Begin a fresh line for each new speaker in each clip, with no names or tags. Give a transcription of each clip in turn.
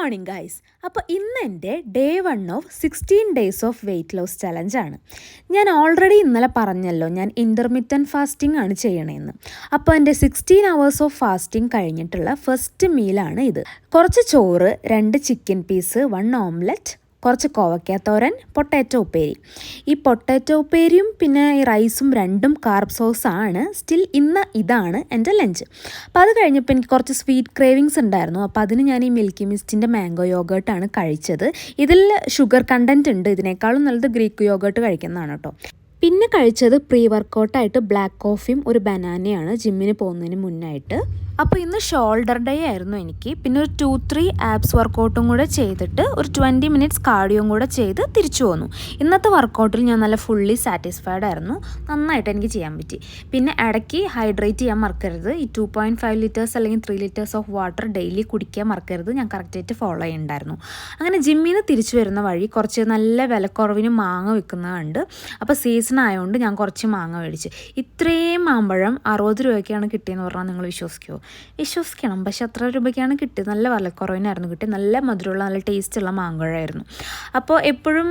Morning guys. അപ്പോൾ ഇന്ന് എൻ്റെ day 1 of 16 days of weight loss ചലഞ്ചാണ്. ഞാൻ ഓൾറെഡി ഇന്നലെ പറഞ്ഞല്ലോ ഞാൻ ഇൻ്റർമിറ്റൻറ്റ് ഫാസ്റ്റിംഗ് ആണ് ചെയ്യണമെന്ന്. അപ്പോൾ എൻ്റെ 16 hours ഓഫ് ഫാസ്റ്റിംഗ് കഴിഞ്ഞിട്ടുള്ള ഫസ്റ്റ് മീലാണ് ഇത്. കുറച്ച് ചോറ്, 2 ചിക്കൻ പീസ്, 1 ഓംലെറ്റ്, കുറച്ച് കോവയ്ക്കാത്തോരൻ, പൊട്ടാറ്റോ ഉപ്പേരി. ഈ പൊട്ടാറ്റോ ഉപ്പേരിയും പിന്നെ ഈ റൈസും രണ്ടും കാർബ് സോസാണ്. സ്റ്റിൽ ഇന്ന് ഇതാണ് എൻ്റെ ലഞ്ച്. അപ്പോൾ അത് കഴിഞ്ഞപ്പോൾ എനിക്ക് കുറച്ച് സ്വീറ്റ് ക്രേവിങ്സ് ഉണ്ടായിരുന്നു. അപ്പോൾ അതിന് ഞാൻ ഈ മിൽക്കി മിസ്റ്റിൻ്റെ മാംഗോ യോഗേർട്ടാണ് കഴിച്ചത്. ഇതിൽ ഷുഗർ കണ്ടൻറ്റ് ഉണ്ട്. ഇതിനേക്കാളും നല്ലത് ഗ്രീക്ക് യോഗേർട്ട് കഴിക്കുന്നതാണ് കേട്ടോ. പിന്നെ കഴിച്ചത് പ്രീ വർക്കൗട്ടായിട്ട് ബ്ലാക്ക് കോഫിയും ഒരു ബനാനയാണ് ജിമ്മിന് പോകുന്നതിന് മുന്നായിട്ട്. അപ്പോൾ ഇന്ന് ഷോൾഡർ ഡേ ആയിരുന്നു എനിക്ക്. പിന്നെ ഒരു 2-3 ആബ്സ് വർക്കൗട്ടും കൂടെ ചെയ്തിട്ട് ഒരു 20 minutes കാർഡിയോയും കൂടെ ചെയ്ത് തിരിച്ചു പോന്നു. ഇന്നത്തെ വർക്കൗട്ടിൽ ഞാൻ നല്ല ഫുള്ളി സാറ്റിസ്ഫൈഡ് ആയിരുന്നു. നന്നായിട്ട് എനിക്ക് ചെയ്യാൻ പറ്റി. പിന്നെ ഇടയ്ക്ക് ഹൈഡ്രേറ്റ് ചെയ്യാൻ മറക്കരുത്. ഈ 2.5 liters അല്ലെങ്കിൽ 3 liters ഓഫ് വാട്ടർ ഡെയിലി കുടിക്കാൻ മറക്കരുത്. ഞാൻ കറക്റ്റായിട്ട് ഫോളോ ചെയ്യുന്നുണ്ടായിരുന്നു. അങ്ങനെ ജിമ്മിൽ നിന്ന് തിരിച്ചു വരുന്ന വഴി കുറച്ച് നല്ല വിലക്കുറവിന് മാങ്ങ വിൽക്കുന്നത് കണ്ട്. അപ്പോൾ സീസൺ ആയതുകൊണ്ട് ഞാൻ കുറച്ച് മാങ്ങ മേടിച്ചു. ഇത്രയും മാമ്പഴം 60 രൂപയ്ക്കാണ് കിട്ടിയെന്ന് പറഞ്ഞാൽ നിങ്ങൾ വിശ്വസിക്കണം. പക്ഷെ അത്ര രൂപയ്ക്കാണ് കിട്ടിയത്. നല്ല വിലക്കുറവിനായിരുന്നു കിട്ടിയത്. നല്ല മധുരമുള്ള നല്ല ടേസ്റ്റുള്ള മാമ്പഴമായിരുന്നു. അപ്പോൾ എപ്പോഴും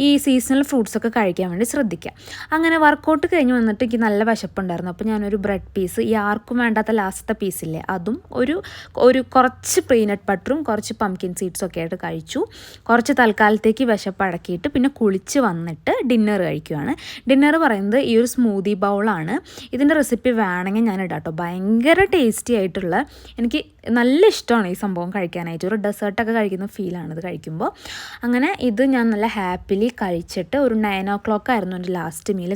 ഈ സീസണൽ ഫ്രൂട്ട്സൊക്കെ കഴിക്കാൻ വേണ്ടി ശ്രദ്ധിക്കാം. അങ്ങനെ വർക്കൗട്ട് കഴിഞ്ഞ് വന്നിട്ട് എനിക്ക് നല്ല വിശപ്പുണ്ടായിരുന്നു. അപ്പോൾ ഞാനൊരു ബ്രെഡ് പീസ്, ഈ ആർക്കും വേണ്ടാത്ത ലാസ്റ്റത്തെ പീസില്ലേ, അതും ഒരു കുറച്ച് പീനട്ട് ബട്ടറും കുറച്ച് പംകിൻ സീഡ്സും ഒക്കെ ആയിട്ട് കഴിച്ചു. കുറച്ച് തൽക്കാലത്തേക്ക് വിശപ്പ് അടക്കിയിട്ട് പിന്നെ കുളിച്ച് വന്നിട്ട് ഡിന്നർ കഴിക്കുകയാണ്. ഡിന്നർ പറയുന്നത് ഈ ഒരു സ്മൂതി ബൗളാണ്. ഇതിൻ്റെ റെസിപ്പി വേണമെങ്കിൽ ഞാൻ ഇടാം കേട്ടോ. ഭയങ്കര ടേസ്റ്റി ആയിട്ടുള്ള, എനിക്ക് നല്ല ഇഷ്ടമാണ് ഈ സംഭവം കഴിക്കാനായിട്ട്. ഒരു ഡെസേർട്ടൊക്കെ കഴിക്കുന്ന ഫീലാണ് ഇത് കഴിക്കുമ്പോൾ. അങ്ങനെ ഇത് ഞാൻ നല്ല ഹാപ്പിലി കഴിച്ചിട്ട് ഒരു 9 o'clock ആയിരുന്നു എൻ്റെ ലാസ്റ്റ് മീൽ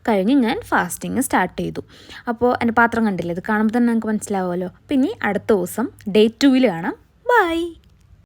കഴിഞ്ഞ് ഞാൻ ഫാസ്റ്റിങ് സ്റ്റാർട്ട് ചെയ്തു. അപ്പോൾ എൻ്റെ പാത്രം കണ്ടില്ലേ, ഇത് കാണുമ്പോൾ തന്നെ നിങ്ങൾക്ക് മനസ്സിലാവുമല്ലോ. പിന്നെ അടുത്ത ദിവസം ഡേ 2 കാണാം. ബൈ.